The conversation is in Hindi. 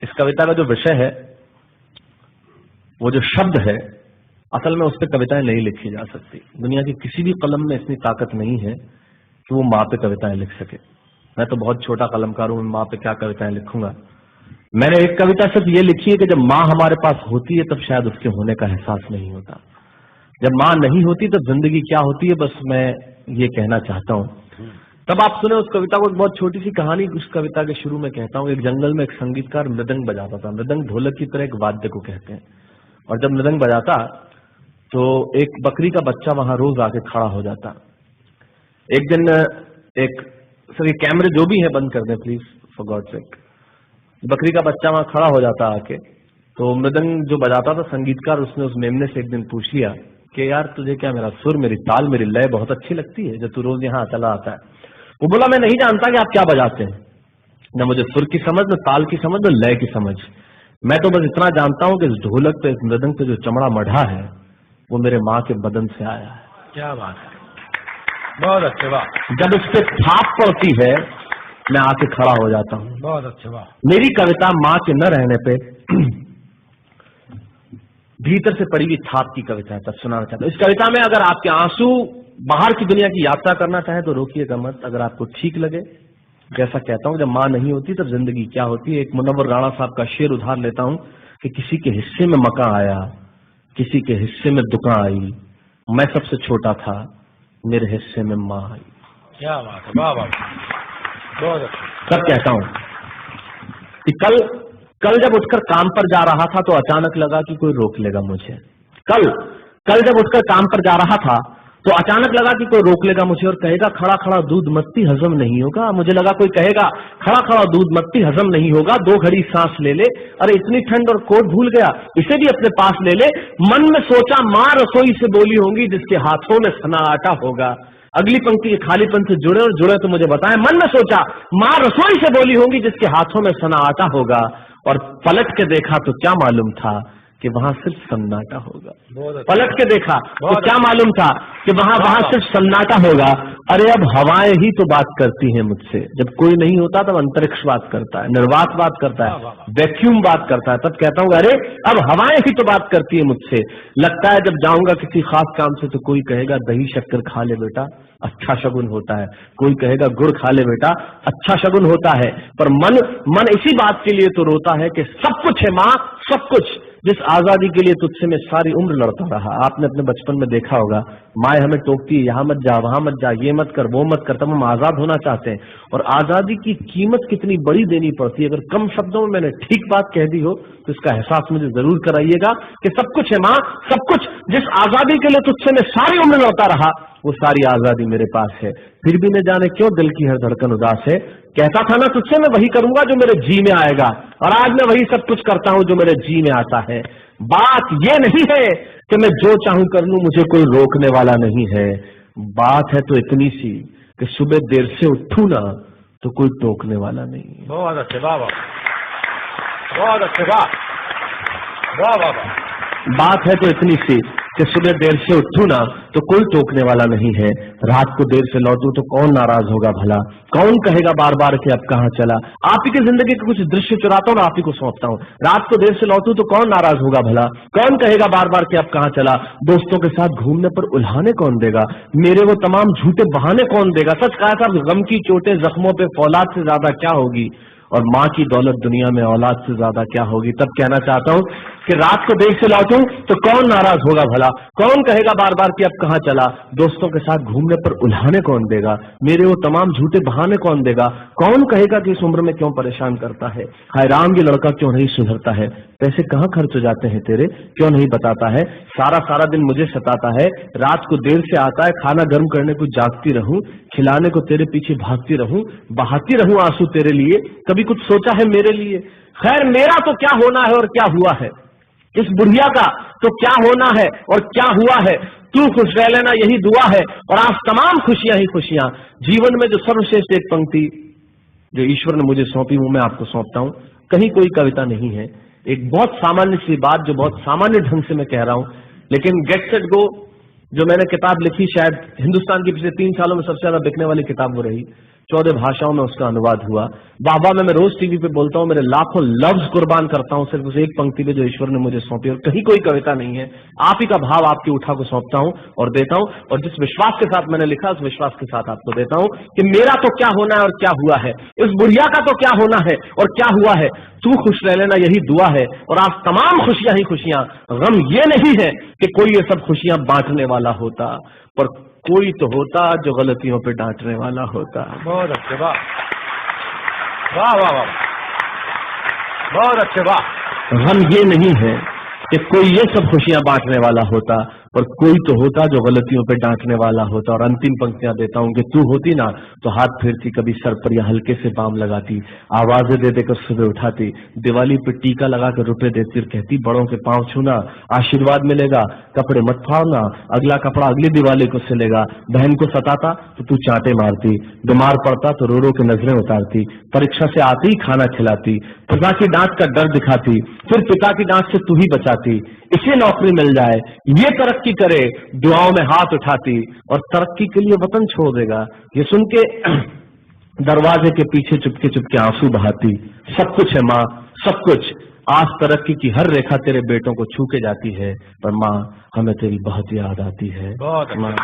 इस कविता का जो विषय है, वो जो शब्द है, असल में उस पर कविताएं नहीं लिखी जा सकती। दुनिया की किसी भी कलम में इतनी ताकत नहीं है कि वो माँ पे कविताएं लिख सके। मैं तो बहुत छोटा कलमकार हूं, माँ पे क्या कविताएं लिखूंगा। मैंने एक कविता सिर्फ ये लिखी है कि जब माँ हमारे पास होती है तब शायद उसके होने का एहसास नहीं होता। जब माँ नहीं होती तब जिंदगी क्या होती है, बस मैं ये कहना चाहता हूँ। तब आप सुने उस कविता को। एक बहुत छोटी सी कहानी उस कविता के शुरू में कहता हूँ। एक जंगल में एक संगीतकार मृदंग बजाता था। मृदंग ढोलक की तरह एक वाद्य को कहते हैं। और जब मृदंग बजाता तो एक बकरी का बच्चा वहां रोज आके खड़ा हो जाता। एक दिन एक सर ये कैमरे जो भी है बंद कर दें प्लीज, फॉर गॉड सेक। बकरी का बच्चा वहां खड़ा हो जाता आके। तो मृदंग जो बजाता था संगीतकार, उसने उस मेमने से एक दिन पूछ लिया कि यार तुझे क्या मेरा सुर, मेरी ताल, मेरी लय बहुत अच्छी लगती है जो तू रोज यहाँ चला आता है। वो बोला मैं नहीं जानता कि आप क्या बजाते हैं, न मुझे सुर की समझ, न ताल की समझ, न लय की समझ। मैं तो बस इतना जानता हूं कि इस ढोलक पे, इस मृदंग पे जो चमड़ा मढ़ा है वो मेरे माँ के बदन से आया है। क्या बात है, बहुत अच्छे, वाह। जब उस पे थाप पड़ती है मैं आके खड़ा हो जाता हूँ। बहुत अच्छे, वाह। मेरी कविता माँ के न रहने पे भीतर से पड़ी हुई थाप की कविता है, तब सुनाना चाहता हूं। इस कविता में अगर आपके आंसू बाहर की दुनिया की यात्रा करना चाहे तो रोकिएगा मत। अगर आपको ठीक लगे, जैसा कहता हूं जब माँ नहीं होती तब जिंदगी क्या होती है। एक मुनव्वर राणा साहब का शेर उधार लेता हूं कि किसी के हिस्से में मकान आया, किसी के हिस्से में दुकान आई, मैं सबसे छोटा था, मेरे हिस्से में माँ आई। क्या बात है, वाह वाह, बहुत अच्छा। तब कहता हूं कि कल जब उठकर काम पर जा रहा था तो अचानक लगा कि कोई रोक लेगा मुझे। कल जब उठकर काम पर जा रहा था तो अचानक लगा कि कोई रोक लेगा मुझे और कहेगा खड़ा खड़ा दूध मत्ती हजम नहीं होगा। मुझे लगा कोई कहेगा खड़ा खड़ा दूध मत्ती हजम नहीं होगा, 2 घड़ी सांस ले ले, अरे इतनी ठंड और कोट भूल गया, इसे भी अपने पास ले ले। मन में सोचा माँ रसोई से बोली होंगी जिसके हाथों में सना आटा होगा। अगली पंक्ति खालीपन से जुड़े और जुड़े तो मुझे बताएं। मन में सोचा माँ रसोई से बोली होंगी जिसके हाथों में सना आटा होगा, और पलट के देखा तो क्या मालूम था कि वहां सिर्फ सन्नाटा होगा। पलट के देखा तो क्या मालूम था कि वहां सिर्फ सन्नाटा होगा। अरे अब हवाएं ही तो बात करती हैं मुझसे। जब कोई नहीं होता तब अंतरिक्ष बात करता है, निर्वात बात करता है, वैक्यूम बात करता है। तब कहता हूँ अरे अब हवाएं ही तो बात करती है मुझसे। लगता है जब जाऊंगा किसी खास काम से तो कोई कहेगा दही शक्कर खा ले बेटा, अच्छा शगुन होता है। कोई कहेगा गुड़ खा ले बेटा, अच्छा शगुन होता है। पर मन इसी बात के लिए तो रोता है कि सब कुछ है माँ, सब कुछ, जिस आजादी के लिए तुझसे मैं सारी उम्र लड़ता रहा। आपने अपने बचपन में देखा होगा, माए हमें टोकती है, यहाँ मत जा, वहां मत जा, ये मत कर, वो मत कर। तब हम आजाद होना चाहते हैं और आजादी की कीमत कितनी बड़ी देनी पड़ती है। अगर कम शब्दों में मैंने ठीक बात कह दी हो तो इसका एहसास मुझे जरूर कराइएगा कि सब कुछ है माँ, सब कुछ, जिस आजादी के लिए तुझसे मैं सारी उम्र लड़ता रहा वो सारी आजादी मेरे पास है। फिर भी न जाने क्यों दिल की हर धड़कन उदास है। कहता था ना तुझसे मैं वही करूंगा जो मेरे जी में आएगा, और आज मैं वही सब कुछ करता हूं जो मेरे जी में आता है। बात ये नहीं है कि मैं जो चाहूं कर लूं, मुझे कोई रोकने वाला नहीं है। बात है तो इतनी सी कि सुबह देर से उठूं ना तो कोई टोकने वाला नहीं है। बहुत अच्छे, वाह वाह, बहुत अच्छे, वाह वाह वाह वाह। बात है तो इतनी सी कि सुबह देर से उठूं ना तो कोई टोकने वाला नहीं है। रात को देर से लौटूं तो कौन नाराज होगा भला, कौन कहेगा बार बार कि अब कहाँ चला। आप ही की जिंदगी के कुछ दृश्य चुराता हूँ और आप ही को सौंपता हूँ। रात को देर से लौटूं तो कौन नाराज होगा भला, कौन कहेगा बार बार कि अब कहाँ चला। दोस्तों के साथ घूमने पर उल्हाने कौन देगा, मेरे वो तमाम झूठे बहाने कौन देगा। सच कहा था, गम की चोटें जख्मों पे फौलाद से ज्यादा क्या होगी, और माँ की दौलत दुनिया में औलाद से ज्यादा क्या होगी। तब कहना चाहता हूं कि रात को देर से लौटूं तो कौन नाराज होगा भला, कौन कहेगा बार बार कि अब कहाँ चला। दोस्तों के साथ घूमने पर उल्हाने कौन देगा, मेरे वो तमाम झूठे बहाने कौन देगा। कौन कहेगा कि इस उम्र में क्यों परेशान करता है। हाय राम, ये लड़का क्यों नहीं सुधरता है। पैसे कहाँ खर्च हो जाते हैं तेरे, क्यों नहीं बताता है। सारा दिन मुझे सताता है, रात को देर से आता है, खाना गर्म करने को जागती रहूं, खिलाने को तेरे पीछे भागती रहूं, बहाती रहूं आंसू तेरे लिए। कभी कुछ सोचा है मेरे लिए। खैर मेरा तो क्या होना है और क्या हुआ है, इस बुढ़िया का तो क्या होना है और क्या हुआ है। तू खुश रह लेना यही दुआ है, और आज तमाम खुशियां ही खुशियां। जीवन में जो सर्वश्रेष्ठ एक पंक्ति जो ईश्वर ने मुझे सौंपी वो मैं आपको सौंपता हूं। कहीं कोई कविता नहीं है, एक बहुत सामान्य सी बात जो बहुत सामान्य ढंग से मैं कह रहा हूं। लेकिन गेट सेट गो जो मैंने किताब लिखी, शायद हिंदुस्तान की पिछले 3 सालों में सबसे ज्यादा बिकने वाली किताब वो रही, 14 भाषाओं में उसका अनुवाद हुआ। बाबा में मैं रोज टीवी पे बोलता हूँ, मेरे लाखों लफ्ज कुर्बान करता हूँ सिर्फ उस एक पंक्ति पे जो ईश्वर ने मुझे सौंपी, और कहीं कोई कविता नहीं है, आप ही का भाव आपकी उठा को सौंपता हूँ और देता हूँ, और जिस विश्वास के साथ मैंने लिखा उस विश्वास के साथ आपको देता हूँ कि मेरा तो क्या होना है और क्या हुआ है, इस बुढ़िया का तो क्या होना है और क्या हुआ है, तू खुश रह लेना यही दुआ है। और आज तमाम खुशियां ही खुशियां, गम ये नहीं है कि कोई ये सब खुशियां बांटने वाला होता, पर कोई तो होता जो गलतियों पे डांटने वाला होता। बहुत अच्छे, वाह वाह वाह वाह, बहुत अच्छे, वाह। गम ये नहीं है कि कोई ये सब खुशियां बांटने वाला होता, पर कोई तो होता जो गलतियों पे डांटने वाला होता। और अंतिम पंक्तियां देता हूं कि तू होती ना तो हाथ फेरती, कभी सर पर या हल्के से बाम लगाती, आवाजें दे देकर सुबह उठाती, दिवाली पे टीका लगाकर रुपए देती और कहती बड़ों के पांव छूना आशीर्वाद मिलेगा, कपड़े मत फाड़ना अगला कपड़ा अगली दिवाली को सिलेगा। बहन को सताता तो तू चांटे मारती, बीमार पड़ता तो रो रो के नजरें उतारती, परीक्षा से आते ही खाना खिलाती, पिता की डांट का डर दिखाती, फिर पिता की डांट से तू ही बचाती, इसे नौकरी मिल जाए, ये तरक्की करे, दुआओं में हाथ उठाती, और तरक्की के लिए वतन छोड़ देगा, ये सुन के दरवाजे के पीछे चुपके चुपके आंसू बहाती। सब कुछ है माँ, सब कुछ, आज तरक्की की हर रेखा तेरे बेटों को छू के जाती है, पर माँ हमें तेरी बहुत याद आती है। बहुत माँ